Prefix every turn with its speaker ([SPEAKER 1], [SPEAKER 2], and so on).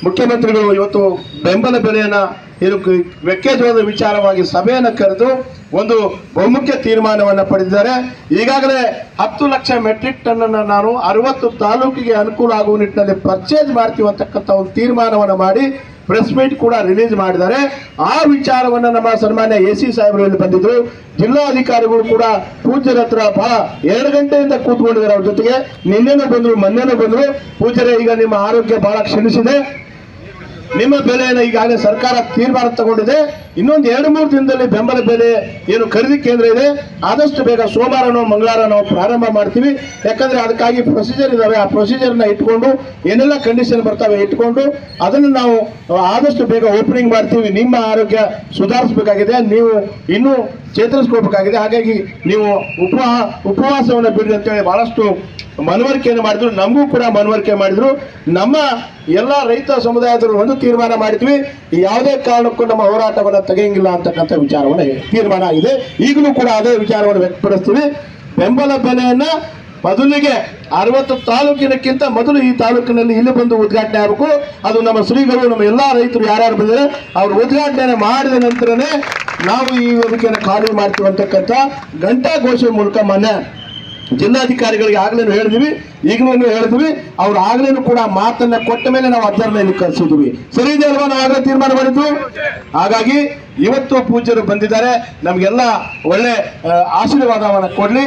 [SPEAKER 1] ಮುಖ್ಯಮಂತ್ರಿಗಳು ಇವತ್ತು ಬೆಂಬಲ ಬೆಲೆಯನ್ನ ಮೆಕ್ಕೆಜೋಳದ ವಿಚಾರವಾಗಿ ಸಭೆಯನ್ನು ಕರೆದು ಒಂದು ಬಹುಮುಖ್ಯ ತೀರ್ಮಾನವನ್ನು ಪಡೆದಿದ್ದಾರೆ. ಈಗಾಗಲೇ 10 ಲಕ್ಷ ಮೆಟ್ರಿಕ್ ಟನ್ ಅನ್ನು ನಾನು 60 ತಾಲೂಕಿಗೆ ಅನುಕೂಲ ಆಗುವ ನಿಟ್ಟಿನಲ್ಲಿ ಪರ್ಚೇಸ್ ಮಾಡ್ತೀವಿ ಅಂತಕ್ಕಂಥ ಒಂದು ತೀರ್ಮಾನವನ್ನು ಮಾಡಿ ಪ್ರೆಸ್ ಮೀಟ್ ಕೂಡ ರಿಲೀಸ್ ಮಾಡಿದ್ದಾರೆ. ಆ ವಿಚಾರವನ್ನು ನಮ್ಮ ಸನ್ಮಾನ್ಯ AC ಸಾಹೇಬರು ಇಲ್ಲಿ ಬಂದಿದ್ರು. ಜಿಲ್ಲಾಧಿಕಾರಿಗಳು ಕೂಡ ಪೂಜ್ಯರ ಹತ್ರ ಬಹಳ 2 ಗಂಟೆಯಿಂದ ಕೂತ್ಕೊಂಡಿದ್ದಾರೆ. ಅವ್ರ ಜೊತೆಗೆ ನಿನ್ನೆನೂ ಬಂದ್ರು, ಮೊನ್ನೆನೂ ಬಂದ್ರು. ಪೂಜ್ಯರೇ, ಈಗ ನಿಮ್ಮ ಆರೋಗ್ಯ ಬಹಳ ಕ್ಷೀಣಿಸಿದೆ, ನಿಮ್ಮ ಬೆಲೆಯನ್ನು ಈಗಾಗಲೇ ಸರ್ಕಾರ ತೀರ್ಮಾನ ತಗೊಂಡಿದೆ. ಇನ್ನೊಂದು 2-3 ದಿನದಲ್ಲಿ ಬೆಂಬಲ ಬೆಲೆ ಏನು ಖರೀದಿ ಕೇಂದ್ರ ಇದೆ, ಆದಷ್ಟು ಬೇಗ ಸೋಮವಾರನೋ ಮಂಗಳವಾರ ಪ್ರಾರಂಭ ಮಾಡ್ತೀವಿ. ಯಾಕಂದ್ರೆ ಅದಕ್ಕಾಗಿ ಪ್ರೊಸೀಜರ್ ಇದಾವೆ. ಆ ಪ್ರೊಸೀಜರ್ನ ಇಟ್ಕೊಂಡು ಏನೆಲ್ಲ ಕಂಡೀಷನ್ ಬರ್ತವೆ ಇಟ್ಕೊಂಡು ಅದನ್ನು ನಾವು ಆದಷ್ಟು ಬೇಗ ಓಪನಿಂಗ್ ಮಾಡ್ತೀವಿ. ನಿಮ್ಮ ಆರೋಗ್ಯ ಸುಧಾರಿಸಬೇಕಾಗಿದೆ, ನೀವು ಇನ್ನೂ ಚೇತರಿಸ್ಕೋಬೇಕಾಗಿದೆ. ಹಾಗಾಗಿ ನೀವು ಉಪವಾಸವನ್ನು ಬಿಡ್ರಿ ಅಂತೇಳಿ ಬಹಳಷ್ಟು ಮನವರಿಕೆಯನ್ನು ಮಾಡಿದ್ರು. ನಮಗೂ ಕೂಡ ಮನವರಿಕೆ ಮಾಡಿದ್ರು. ನಮ್ಮ ಎಲ್ಲ ರೈತ ಸಮುದಾಯದವರು ಒಂದು ತೀರ್ಮಾನ ಮಾಡಿದ್ವಿ, ಯಾವುದೇ ಕಾರಣಕ್ಕೂ ನಮ್ಮ ಹೋರಾಟವನ್ನು ತೆಗೆಯಂಗಿಲ್ಲ ಅಂತಕ್ಕಂಥ ವಿಚಾರವನ್ನು ತೀರ್ಮಾನ ಆಗಿದೆ. ಈಗಲೂ ಕೂಡ ಅದೇ ವಿಚಾರವನ್ನು ವ್ಯಕ್ತಪಡಿಸ್ತೀವಿ. ಬೆಂಬಲ ಬೆಲೆಯನ್ನ ಮೊದಲಿಗೆ 60 ತಾಲೂಕಿನಕ್ಕಿಂತ ಮೊದಲು ಈ ತಾಲೂಕಿನಲ್ಲಿ ಇಲ್ಲಿ ಬಂದು ಉದ್ಘಾಟನೆ ಆಗಬೇಕು. ಅದು ನಮ್ಮ ಶ್ರೀಗಳು, ನಮ್ಮ ಎಲ್ಲಾ ರೈತರು ಯಾರ್ಯಾರು ಬಂದರೆ ಅವರು ಉದ್ಘಾಟನೆ ಮಾಡಿದ ನಂತರನೇ ನಾವು ಈ ವೇದಿಕೆಯನ್ನು ಖಾಲಿ ಮಾಡ್ತೀವಿ ಅಂತಕ್ಕಂಥ ಘಂಟಾ ಘೋಷಣೆ ಮೂಲಕ ಮಾನ್ಯ ಜಿಲ್ಲಾಧಿಕಾರಿಗಳಿಗೆ ಆಗ್ಲೇನು ಹೇಳಿದ್ವಿ, ಈಗಲೂ ಹೇಳಿದ್ವಿ. ಅವ್ರು ಆಗ್ಲೇನು ಕೂಡ ಮಾತನ್ನ ಕೊಟ್ಟ ಮೇಲೆ ನಾವು ಅಧ್ಯಯನ ಕಳಿಸಿದ್ವಿ. ಸರಿ ಇದೆ ಅಲ್ವಾ? ನಾವು ಆಗಲೇ ತೀರ್ಮಾನ ಮಾಡಿದ್ವಿ. ಹಾಗಾಗಿ ಇವತ್ತು ಪೂಜ್ಯರು ಬಂದಿದ್ದಾರೆ, ನಮಗೆಲ್ಲ ಒಳ್ಳೆ ಆಶೀರ್ವಾದವನ್ನು ಕೊಡ್ಲಿ.